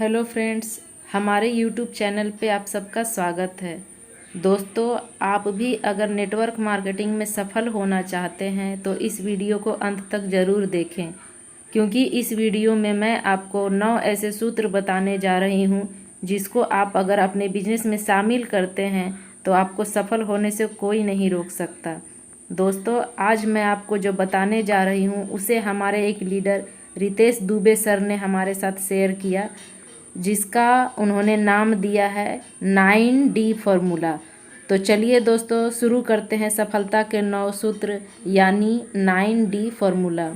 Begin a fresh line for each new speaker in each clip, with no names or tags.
Hello friends, हमारे YouTube channel पे आप सबका स्वागत है। दोस्तों, आप भी अगर नेटवर्क मार्केटिंग में सफल होना चाहते हैं तो इस वीडियो को अंत तक ज़रूर देखें, क्योंकि इस वीडियो में मैं आपको 9 ऐसे सूत्र बताने जा रही हूँ जिसको आप अगर अपने बिजनेस में शामिल करते हैं तो आपको सफल होने से कोई नहीं रोक सकता। दोस्तों, आज मैं आपको जो बताने जा रही हूँ उसे हमारे एक लीडर रितेश दुबे सर ने हमारे साथ शेयर किया, जिसका उन्होंने नाम दिया है 9D फॉर्मूला। तो चलिए दोस्तों, शुरू करते हैं सफलता के 9 सूत्र यानी 9D फॉर्मूला।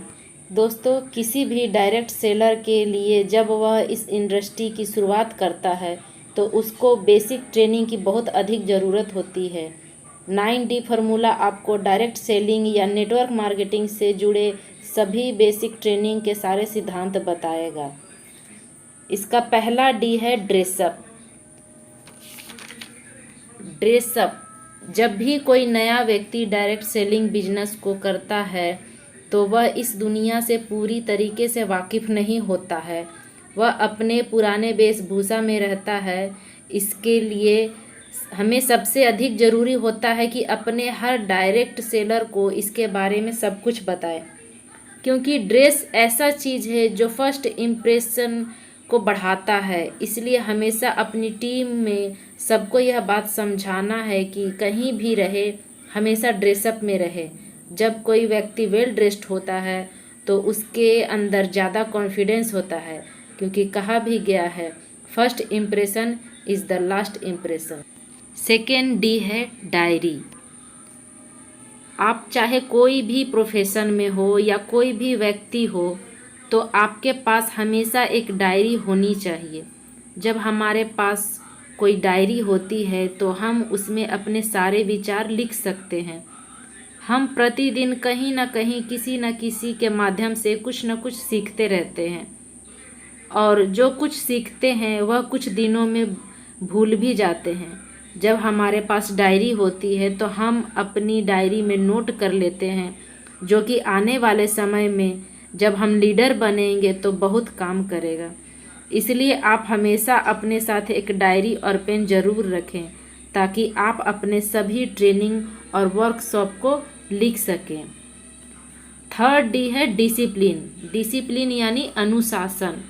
दोस्तों, किसी भी डायरेक्ट सेलर के लिए जब वह इस इंडस्ट्री की शुरुआत करता है तो उसको बेसिक ट्रेनिंग की बहुत अधिक ज़रूरत होती है। 9D फॉर्मूला आपको डायरेक्ट सेलिंग या नेटवर्क मार्केटिंग से जुड़े सभी बेसिक ट्रेनिंग के सारे सिद्धांत बताएगा। इसका पहला डी है ड्रेसअप। ड्रेसअप, जब भी कोई नया व्यक्ति डायरेक्ट सेलिंग बिजनेस को करता है तो वह इस दुनिया से पूरी तरीके से वाकिफ़ नहीं होता है। वह अपने पुराने वेशभूषा में रहता है। इसके लिए हमें सबसे अधिक ज़रूरी होता है कि अपने हर डायरेक्ट सेलर को इसके बारे में सब कुछ बताएं, क्योंकि ड्रेस ऐसा चीज़ है जो फर्स्ट इम्प्रेशन को बढ़ाता है। इसलिए हमेशा अपनी टीम में सबको यह बात समझाना है कि कहीं भी रहे हमेशा ड्रेसअप में रहे। जब कोई व्यक्ति वेल ड्रेस्ड होता है तो उसके अंदर ज़्यादा कॉन्फिडेंस होता है, क्योंकि कहा भी गया है first impression is the last impression. Second D है डायरी। आप चाहे कोई भी प्रोफेशन में हो या कोई भी व्यक्ति हो तो आपके पास हमेशा एक डायरी होनी चाहिए। जब हमारे पास कोई डायरी होती है तो हम उसमें अपने सारे विचार लिख सकते हैं। हम प्रतिदिन कहीं ना कहीं किसी न किसी के माध्यम से कुछ न कुछ सीखते रहते हैं, और जो कुछ सीखते हैं वह कुछ दिनों में भूल भी जाते हैं। जब हमारे पास डायरी होती है तो हम अपनी डायरी में नोट कर लेते हैं, जो कि आने वाले समय में जब हम लीडर बनेंगे तो बहुत काम करेगा। इसलिए आप हमेशा अपने साथ एक डायरी और पेन ज़रूर रखें, ताकि आप अपने सभी ट्रेनिंग और वर्कशॉप को लिख सकें। थर्ड डी है डिसिप्लिन। डिसिप्लिन यानी अनुशासन।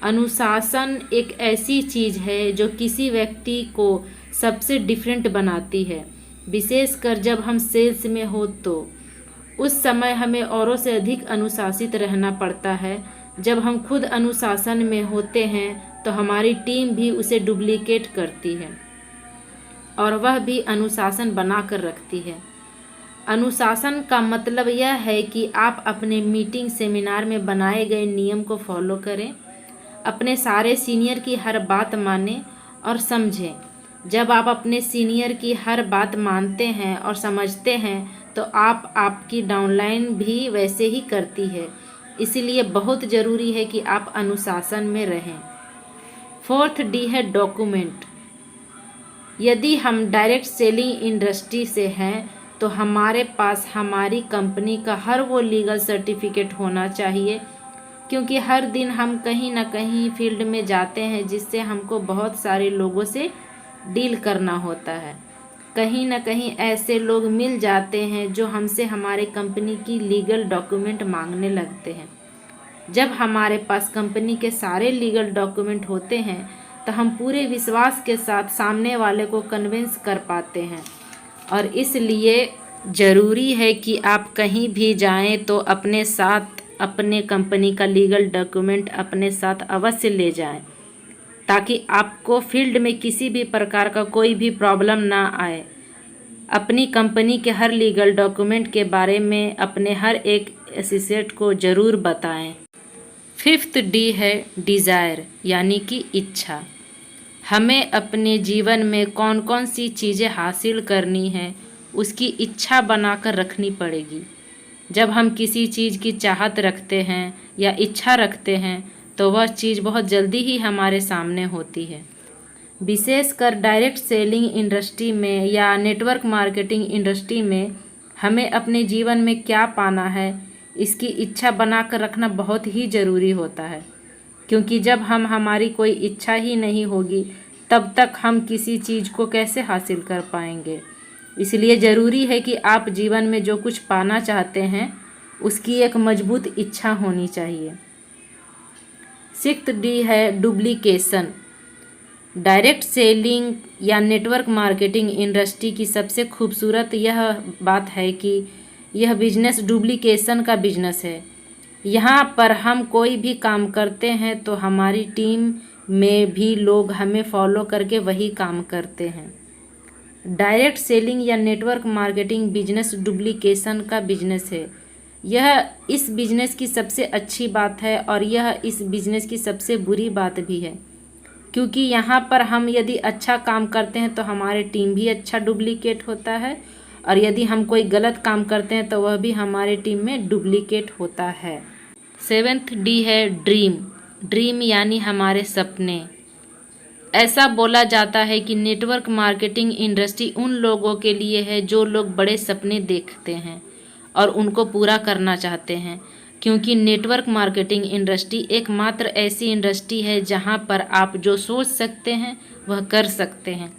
अनुशासन एक ऐसी चीज़ है जो किसी व्यक्ति को सबसे डिफरेंट बनाती है, विशेषकर जब हम सेल्स में हो तो उस समय हमें औरों से अधिक अनुशासित रहना पड़ता है। जब हम खुद अनुशासन में होते हैं तो हमारी टीम भी उसे डुप्लीकेट करती है और वह भी अनुशासन बना कर रखती है। अनुशासन का मतलब यह है कि आप अपने मीटिंग सेमिनार में बनाए गए नियम को फॉलो करें, अपने सारे सीनियर की हर बात मानें और समझें। जब आप अपने सीनियर की हर बात मानते हैं और समझते हैं तो आपकी डाउनलाइन भी वैसे ही करती है। इसलिए बहुत ज़रूरी है कि आप अनुशासन में रहें। फोर्थ डी है डॉक्यूमेंट। यदि हम डायरेक्ट सेलिंग इंडस्ट्री से हैं तो हमारे पास हमारी कंपनी का हर वो लीगल सर्टिफिकेट होना चाहिए, क्योंकि हर दिन हम कहीं ना कहीं फील्ड में जाते हैं जिससे हमको बहुत सारे लोगों से डील करना होता है। कहीं ना कहीं ऐसे लोग मिल जाते हैं जो हमसे हमारे कंपनी की लीगल डॉक्यूमेंट मांगने लगते हैं। जब हमारे पास कंपनी के सारे लीगल डॉक्यूमेंट होते हैं तो हम पूरे विश्वास के साथ सामने वाले को कन्विंस कर पाते हैं, और इसलिए ज़रूरी है कि आप कहीं भी जाएं तो अपने साथ अपने कंपनी का लीगल डॉक्यूमेंट अपने साथ अवश्य ले जाएं, ताकि आपको फील्ड में किसी भी प्रकार का कोई भी प्रॉब्लम ना आए। अपनी कंपनी के हर लीगल डॉक्यूमेंट के बारे में अपने हर एक एसोसिएट को ज़रूर बताएं। फिफ्थ डी है डिज़ायर यानी कि इच्छा। हमें अपने जीवन में कौन कौन सी चीज़ें हासिल करनी है उसकी इच्छा बनाकर रखनी पड़ेगी। जब हम किसी चीज़ की चाहत रखते हैं या इच्छा रखते हैं तो वह चीज़ बहुत जल्दी ही हमारे सामने होती है। विशेषकर डायरेक्ट सेलिंग इंडस्ट्री में या नेटवर्क मार्केटिंग इंडस्ट्री में हमें अपने जीवन में क्या पाना है इसकी इच्छा बनाकर रखना बहुत ही ज़रूरी होता है। क्योंकि जब हमारी कोई इच्छा ही नहीं होगी तब तक हम किसी चीज़ को कैसे हासिल कर पाएंगे। इसलिए ज़रूरी है कि आप जीवन में जो कुछ पाना चाहते हैं उसकी एक मजबूत इच्छा होनी चाहिए। 6th डी है डुप्लीकेशन। डायरेक्ट सेलिंग या नेटवर्क मार्केटिंग इंडस्ट्री की सबसे खूबसूरत यह बात है कि यह बिजनेस डुप्लीकेशन का बिजनेस है। यहाँ पर हम कोई भी काम करते हैं तो हमारी टीम में भी लोग हमें फॉलो करके वही काम करते हैं। डायरेक्ट सेलिंग या नेटवर्क मार्केटिंग बिजनेस डुप्लीकेशन का बिजनेस है। यह इस बिजनेस की सबसे अच्छी बात है और यह इस बिजनेस की सबसे बुरी बात भी है, क्योंकि यहाँ पर हम यदि अच्छा काम करते हैं तो हमारे टीम भी अच्छा डुप्लीकेट होता है, और यदि हम कोई गलत काम करते हैं तो वह भी हमारे टीम में डुप्लीकेट होता है। 7th डी है ड्रीम। ड्रीम यानी हमारे सपने। ऐसा बोला जाता है कि नेटवर्क मार्केटिंग इंडस्ट्री उन लोगों के लिए है जो लोग बड़े सपने देखते हैं और उनको पूरा करना चाहते हैं, क्योंकि नेटवर्क मार्केटिंग इंडस्ट्री एकमात्र ऐसी इंडस्ट्री है जहां पर आप जो सोच सकते हैं वह कर सकते हैं।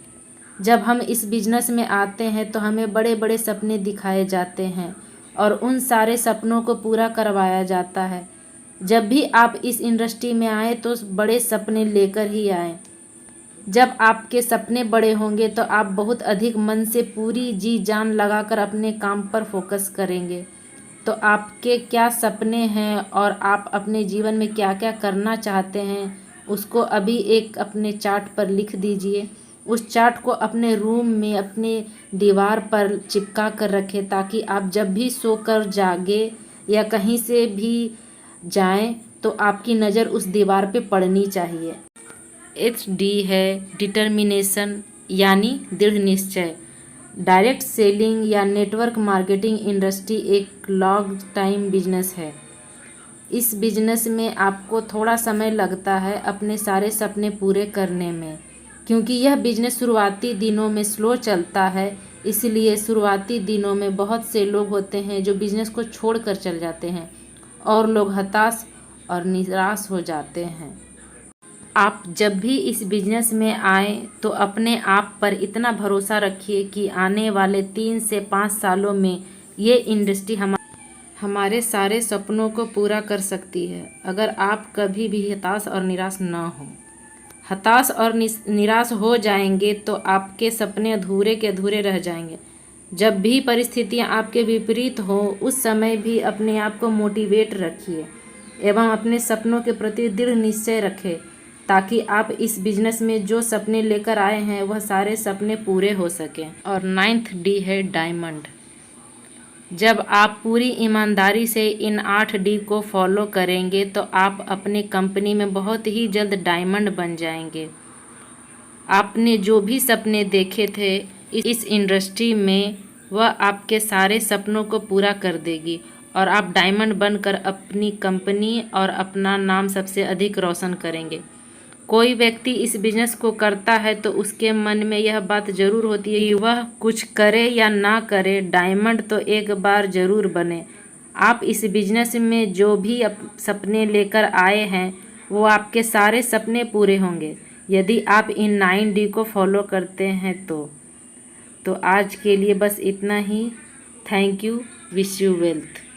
जब हम इस बिज़नेस में आते हैं तो हमें बड़े बड़े सपने दिखाए जाते हैं और उन सारे सपनों को पूरा करवाया जाता है। जब भी आप इस इंडस्ट्री में आए तो बड़े सपने लेकर ही आएँ। जब आपके सपने बड़े होंगे तो आप बहुत अधिक मन से पूरी जी जान लगाकर अपने काम पर फोकस करेंगे। तो आपके क्या सपने हैं और आप अपने जीवन में क्या क्या करना चाहते हैं उसको अभी एक अपने चार्ट पर लिख दीजिए। उस चार्ट को अपने रूम में अपने दीवार पर चिपका कर रखें, ताकि आप जब भी सोकर जागे या कहीं से भी जाएं तो आपकी नज़र उस दीवार पे पड़नी चाहिए। 8th डी है डिटर्मिनेशन यानी दृढ़ निश्चय। डायरेक्ट सेलिंग या नेटवर्क मार्केटिंग इंडस्ट्री एक लॉन्ग टाइम बिजनेस है। इस बिजनेस में आपको थोड़ा समय लगता है अपने सारे सपने पूरे करने में, क्योंकि यह बिजनेस शुरुआती दिनों में स्लो चलता है। इसलिए शुरुआती दिनों में बहुत से लोग होते हैं जो बिजनेस को छोड़कर चल जाते हैं और लोग हताश और निराश हो जाते हैं। आप जब भी इस बिजनेस में आएँ तो अपने आप पर इतना भरोसा रखिए कि आने वाले 3 से 5 सालों में ये इंडस्ट्री हमारे सारे सपनों को पूरा कर सकती है, अगर आप कभी भी हताश और निराश ना हो। हताश और निराश हो जाएंगे तो आपके सपने अधूरे के अधूरे रह जाएंगे। जब भी परिस्थितियाँ आपके विपरीत हो उस समय भी अपने आप को मोटिवेट रखिए एवं अपने सपनों के प्रति दृढ़ निश्चय रखें, ताकि आप इस बिजनेस में जो सपने लेकर आए हैं वह सारे सपने पूरे हो सकें। और 9th डी है डायमंड। जब आप पूरी ईमानदारी से इन 8 डी को फॉलो करेंगे तो आप अपने कंपनी में बहुत ही जल्द डायमंड बन जाएंगे। आपने जो भी सपने देखे थे इस इंडस्ट्री में वह आपके सारे सपनों को पूरा कर देगी और आप डायमंड बनकर अपनी कंपनी और अपना नाम सबसे अधिक रोशन करेंगे। कोई व्यक्ति इस बिजनेस को करता है तो उसके मन में यह बात ज़रूर होती है कि वह कुछ करे या ना करे, डायमंड तो एक बार ज़रूर बने। आप इस बिजनेस में जो भी सपने लेकर आए हैं वो आपके सारे सपने पूरे होंगे यदि आप इन 9 डी को फॉलो करते हैं तो आज के लिए बस इतना ही। Thank you. Wish you wealth.